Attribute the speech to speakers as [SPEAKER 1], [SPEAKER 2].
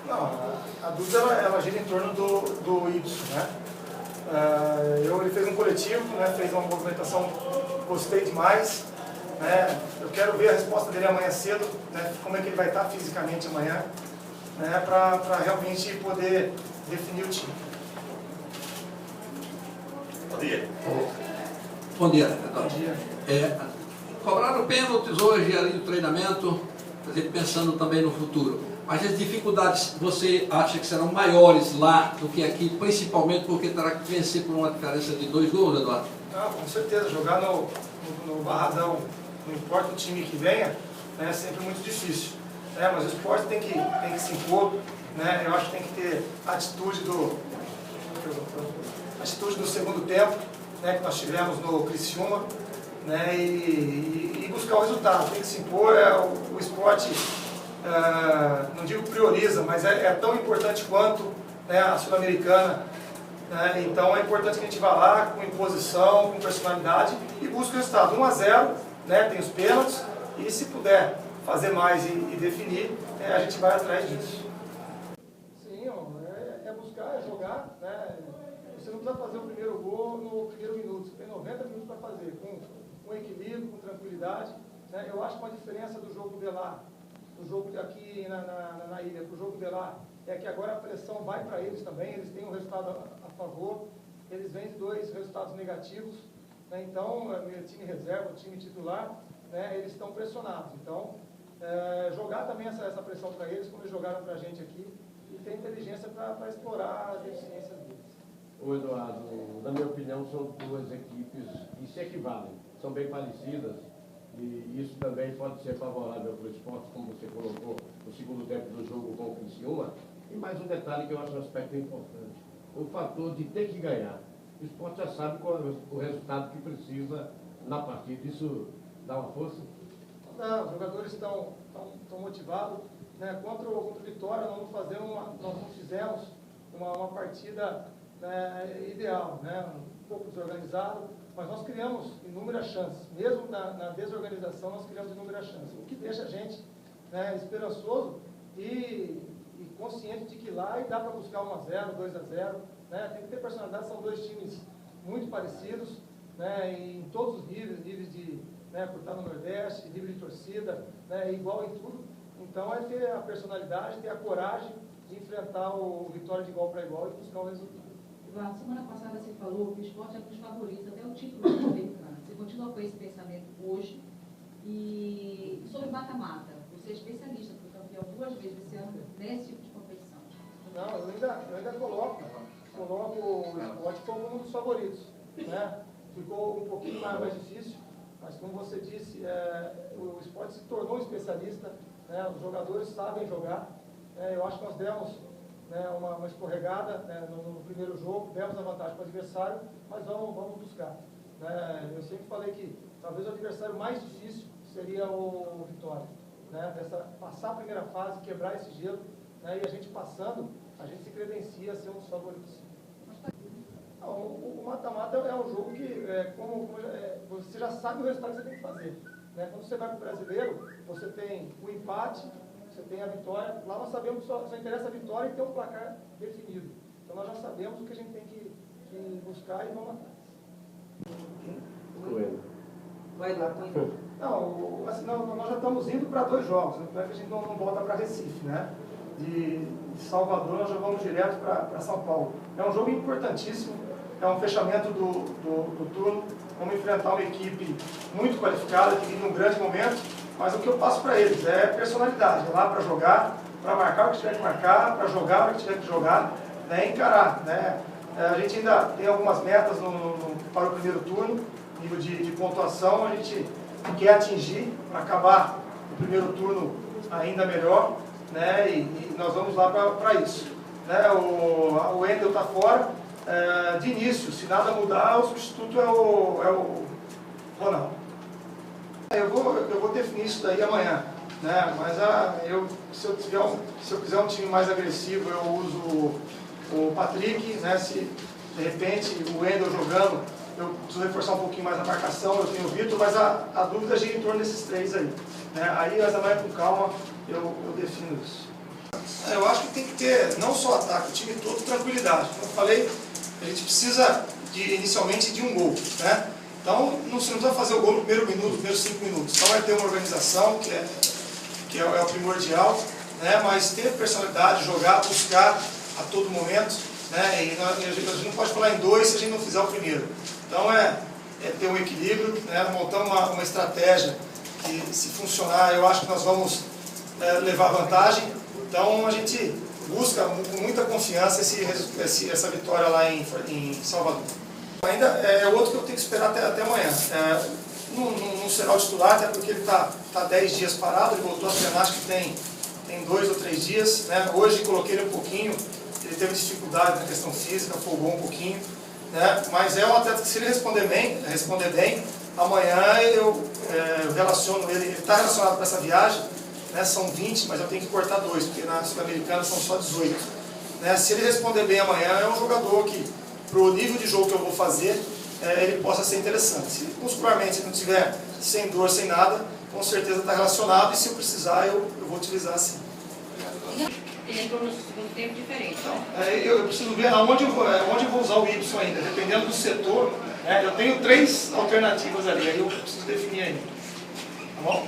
[SPEAKER 1] Não, a dúvida ela gira em torno do Ibson, né? Ele fez um coletivo, né? Fez uma movimentação, gostei demais, né? Eu quero ver a resposta dele amanhã cedo, né? Como é que ele vai estar fisicamente amanhã, né? Para realmente poder definir o time.
[SPEAKER 2] Bom dia.
[SPEAKER 3] Bom dia,
[SPEAKER 1] Bom dia.
[SPEAKER 3] Cobraram pênaltis hoje ali no treinamento, pensando também no futuro. Mas as dificuldades você acha que serão maiores lá do que aqui, principalmente porque terá que vencer por uma diferença de 2 gols, Eduardo?
[SPEAKER 1] Ah, com certeza, jogar no Barradão, não importa o time que venha, né, é sempre muito difícil. Mas o esporte tem que se impor, né, eu acho que tem que ter atitude do segundo tempo, né, que nós tivemos no Criciúma, né, e buscar o resultado, tem que se impor. O esporte, não digo prioriza, mas é tão importante quanto, né, a Sul-Americana, né, então é importante que a gente vá lá com imposição, com personalidade e busque o resultado. 1-0, né, tem os pênaltis, e se puder fazer mais e definir, a gente vai atrás disso. Sim, é buscar, é jogar, né? Você não precisa fazer o primeiro gol no primeiro minuto, você tem 90 minutos para fazer, com equilíbrio, com tranquilidade, né? Eu acho que uma diferença do jogo de lá, do jogo aqui na ilha, para o jogo de lá, é que agora a pressão vai para eles também, eles têm um resultado a favor, eles vêm de 2 resultados negativos, né? Então, o time reserva, o time titular, né, eles estão pressionados. Então, jogar também essa pressão para eles, como eles jogaram para a gente aqui, e ter inteligência para explorar as deficiências deles.
[SPEAKER 4] Ô Eduardo, na minha opinião, são 2 equipes que se equivalem, são bem parecidas, e isso também pode ser favorável para o esporte, como você colocou no segundo tempo do jogo com o Criciúma. E mais um detalhe que eu acho um aspecto importante, o fator de ter que ganhar. O esporte já sabe qual é o resultado que precisa na partida, isso dá uma força?
[SPEAKER 1] Não, os jogadores estão motivados, né? Contra o Vitória nós não fizemos uma partida, né, ideal, né? Um pouco desorganizado, mas nós criamos inúmeras chances. Mesmo na desorganização, nós criamos inúmeras chances, o que deixa a gente, né, esperançoso e consciente de que lá dá para buscar 1-0, 2-0, né? Tem que ter personalidade, são 2 times muito parecidos, né, em todos os níveis de, né, por estar no Nordeste, nível de torcida, né, igual em tudo. Então é ter a personalidade, ter a coragem de enfrentar o Vitória de igual para igual e buscar o resultado.
[SPEAKER 5] Eduardo, semana passada você falou que o esporte é um dos favoritos até o título da Sul-Americana. Você continua com esse pensamento hoje? E sobre mata-mata, você é especialista, foi campeão 2 vezes esse ano nesse tipo de competição.
[SPEAKER 1] Não, eu ainda coloco o esporte como um dos favoritos, né? Ficou um pouquinho mais difícil, mas como você disse, o esporte se tornou um especialista, né? Os jogadores sabem jogar, eu acho que nós demos, né, uma escorregada, né, no primeiro jogo, demos a vantagem para o adversário, mas vamos buscar, né? Eu sempre falei que talvez o adversário mais difícil seria o Vitória, né? Passar a primeira fase, quebrar esse gelo, né, e a gente passando, a gente se credencia a ser um dos favoritos. O mata-mata é um jogo que, você já sabe o resultado que você tem que fazer, né? Quando você vai para o brasileiro, você tem o empate, você tem a vitória. Lá nós sabemos que só interessa a vitória e ter um placar definido. Então nós já sabemos o que a gente tem que buscar e vamos atrás.
[SPEAKER 5] Vai, Eduardo.
[SPEAKER 1] Não, assim, nós já estamos indo para 2 jogos, né? Não é que a gente não volta para Recife, né? De Salvador nós já vamos direto para São Paulo. É um jogo importantíssimo, é um fechamento do turno. Vamos enfrentar uma equipe muito qualificada, que vive um grande momento, mas o que eu passo para eles é personalidade, é lá para jogar, para marcar o que tiver que marcar, para jogar o que tiver que jogar, né, encarar, né? A gente ainda tem algumas metas para o primeiro turno, nível de pontuação, a gente quer atingir para acabar o primeiro turno ainda melhor, né? E nós vamos lá para isso, né? O Wendel está fora, de início, se nada mudar, o substituto é o Ronaldo. Eu vou definir isso daí amanhã, né? Mas se eu quiser um time mais agressivo, eu uso o Patrick, né? Se de repente o Wendel jogando, eu preciso reforçar um pouquinho mais a marcação, eu tenho o Vitor, mas a dúvida gira em torno desses 3 aí, né? Aí, mas amanhã com calma, eu defino isso. Eu acho que tem que ter, não só ataque, o time todo tranquilidade. Como eu falei, a gente precisa inicialmente de um gol, né? Então, você não precisa fazer o gol no primeiro minuto, nos primeiros 5 minutos. Então vai ter uma organização, que é o primordial, né? Mas ter personalidade, jogar, buscar a todo momento, né? E a gente não pode falar em 2 se a gente não fizer o primeiro. Então é ter um equilíbrio, né? Montar uma estratégia que, se funcionar, eu acho que nós vamos levar vantagem. Então a gente busca com muita confiança essa vitória lá em Salvador. Ainda é outro que eu tenho que esperar até amanhã. Não será o titular, até porque ele está 10 dias parado, ele voltou a treinar, acho que tem 2 ou 3 dias. Né? Hoje coloquei ele um pouquinho, ele teve dificuldade na questão física, folgou um pouquinho. Né? Mas é um atleta que, se ele responder bem, amanhã eu relaciono ele está relacionado para essa viagem, né? São 20, mas eu tenho que cortar 2, porque na Sul-Americana são só 18. Né? Se ele responder bem amanhã, é um jogador que, para o nível de jogo que eu vou fazer, ele possa ser interessante. Se muscularmente ele não tiver sem dor, sem nada, com certeza está relacionado, e se eu precisar, eu vou utilizar sim.
[SPEAKER 2] Ele entrou no segundo tempo diferente.
[SPEAKER 1] Então, eu preciso ver aonde eu vou usar o Y ainda, dependendo do setor. Eu tenho 3 alternativas ali, aí eu preciso definir ainda. Tá bom?